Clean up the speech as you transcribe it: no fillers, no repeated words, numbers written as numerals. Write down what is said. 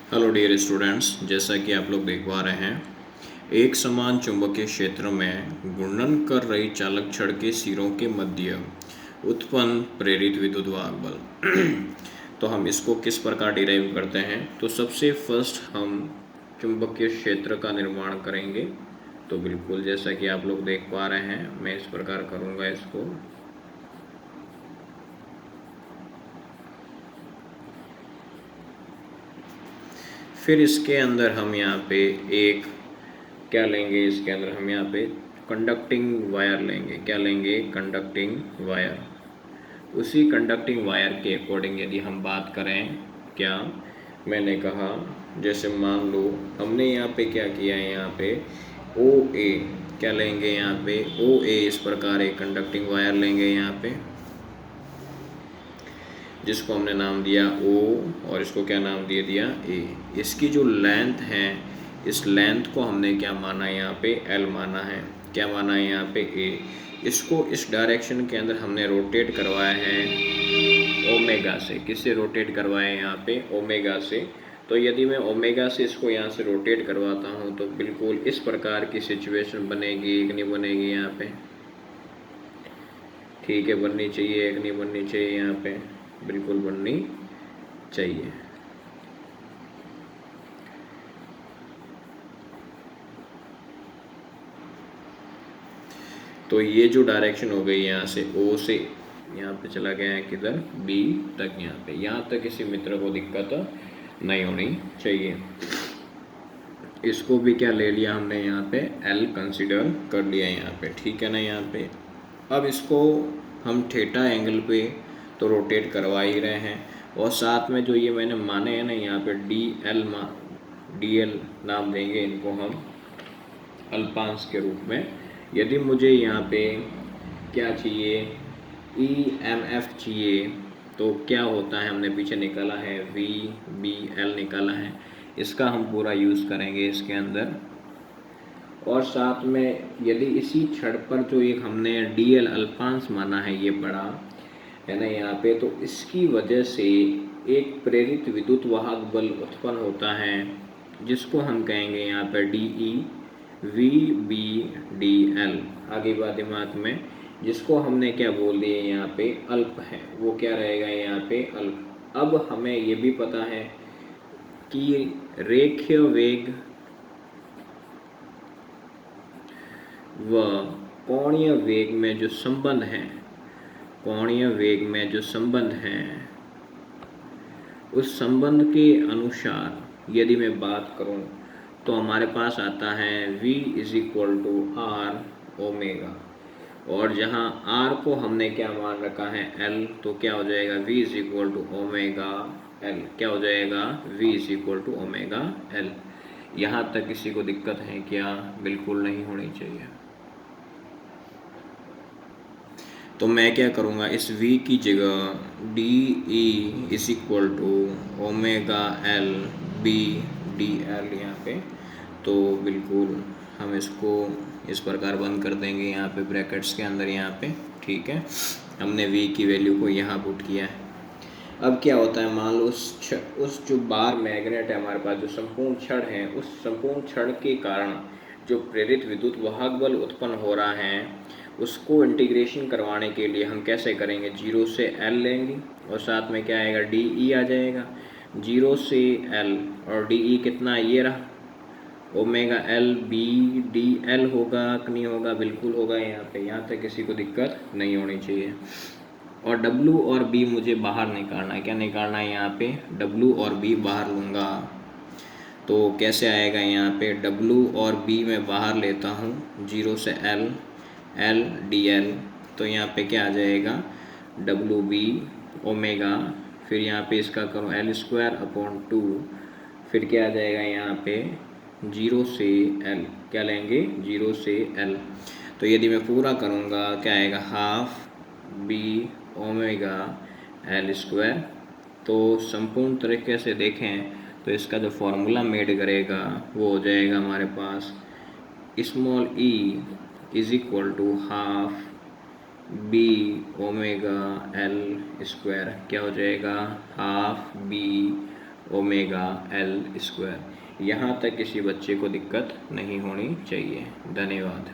Hello dear students, जैसा कि आप लोग देख पा रहे हैं, एक समान चुंबकीय क्षेत्र में घूर्णन कर रही चालक छड़ के सिरों के मध्य उत्पन्न प्रेरित विद्युत वाहक बल। तो हम इसको किस प्रकार डिराइव करते हैं? तो सबसे फर्स्ट हम चुंबकीय क्षेत्र का निर्माण करेंगे। तो बिल्कुल जैसा कि आप लोग देख पा रहे हैं, मैं इस प्रकार करूँगा इसको। फिर इसके अंदर हम यहाँ पे एक क्या लेंगे, इसके अंदर हम यहाँ पे कंडक्टिंग वायर लेंगे। क्या लेंगे? Conducting wire. उसी कंडक्टिंग वायर के अकॉर्डिंग यदि हम बात करें, क्या मैंने कहा, जैसे मान लो हमने यहाँ पे क्या किया है, यहाँ पे ओ ए क्या लेंगे, यहाँ पे ओ ए इस प्रकार एक कंडक्टिंग वायर लेंगे यहाँ पे, जिसको हमने नाम दिया O और इसको क्या नाम दे दिया A। इसकी जो लेंथ है, इस लेंथ को हमने क्या माना यहाँ पे L माना है। क्या माना है यहाँ पे A। इसको इस डायरेक्शन के अंदर हमने रोटेट करवाया है ओमेगा से। किससे रोटेट करवाया है यहाँ पे? ओमेगा से। तो यदि मैं ओमेगा से इसको यहाँ से रोटेट करवाता हूँ तो बिल्कुल इस प्रकार की सिचुएशन बनेगी, एक नहीं बनेगी यहाँ पे? ठीक है, बननी चाहिए, एक नहीं बननी चाहिए यहाँ पे? बिल्कुल बननी चाहिए। तो ये जो डायरेक्शन हो गई यहाँ से O से यहाँ पे चला गया है किधर? B तक। यहाँ पे, यहाँ तक किसी मित्र को दिक्कत नहीं होनी चाहिए। इसको भी क्या ले लिया हमने यहाँ पे? L कंसिडर कर लिया यहाँ पे, ठीक है ना यहाँ पे। अब इसको हम थीटा एंगल पे तो रोटेट करवा ही रहे हैं, और साथ में जो ये मैंने माने हैं ना यहाँ पे डी एल नाम देंगे इनको हम अल्पांश के रूप में। यदि मुझे यहाँ पे क्या चाहिए? ई एम एफ चाहिए, तो क्या होता है, हमने पीछे निकाला है वी बी एल निकाला है, इसका हम पूरा यूज़ करेंगे इसके अंदर। और साथ में यदि इसी छड़ पर जो एक हमने डी एल अल्पांश माना है, ये बड़ा है ना यहाँ पे, तो इसकी वजह से एक प्रेरित विद्युत वाहक बल उत्पन्न होता है, जिसको हम कहेंगे यहाँ पर d e v b d l. आगे बात दिमाग में, जिसको हमने क्या बोल दिए यहाँ पे? अल्प है। वो क्या रहेगा यहाँ पे? अल्प। अब हमें ये भी पता है कि रेखीय वेग व कोणीय वेग में जो संबंध है, कोणीय वेग में जो संबंध है, उस संबंध के अनुसार यदि मैं बात करूं तो हमारे पास आता है V = R ओमेगा, और जहां R को हमने क्या मान रखा है? L, तो क्या हो जाएगा? V = omega L। क्या हो जाएगा? V = omega L। यहाँ तक किसी को दिक्कत है क्या? बिल्कुल नहीं होनी चाहिए। तो मैं क्या करूँगा, इस V की जगह d e = omega l b d l यहाँ पे, तो बिल्कुल हम इसको इस प्रकार बंद कर देंगे यहाँ पे ब्रैकेट्स के अंदर यहाँ पे, ठीक है। हमने V की वैल्यू को यहाँ पुट किया है। अब क्या होता है, मान लो उस जो बार मैग्नेट है हमारे पास, जो संपूर्ण छड़ है, उस संपूर्ण छड़ के कारण जो प्रेरित विद्युत वाहक बल उत्पन्न हो रहा है, उसको इंटीग्रेशन करवाने के लिए हम कैसे करेंगे? 0 से L लेंगे, और साथ में क्या आएगा? डी ई आ जाएगा। 0 से L, और डी ई कितना? ये रहा omega l b d l. होगा कि नहीं होगा? बिल्कुल होगा यहाँ पे। यहाँ तक किसी को दिक्कत नहीं होनी चाहिए। और W और B मुझे बाहर निकालना है। क्या निकालना है यहाँ पे? W और B बाहर लूँगा, तो कैसे आएगा यहाँ पे? W और B मैं बाहर लेता हूँ, 0 से L L डी एल, तो यहाँ पे क्या आ जाएगा? WB ओमेगा, फिर यहाँ पे इसका करूँ L²/2, फिर क्या आ जाएगा यहाँ पे? 0 से L। क्या लेंगे? 0 से L। तो यदि मैं पूरा करूँगा, क्या आएगा? Half B omega L²। तो संपूर्ण तरीके से देखें तो इसका जो फॉर्मूला मेड करेगा वो हो जाएगा हमारे पास small e = half B omega L²। क्या हो जाएगा? Half B omega L square. यहाँ तक किसी बच्चे को दिक्कत नहीं होनी चाहिए। धन्यवाद।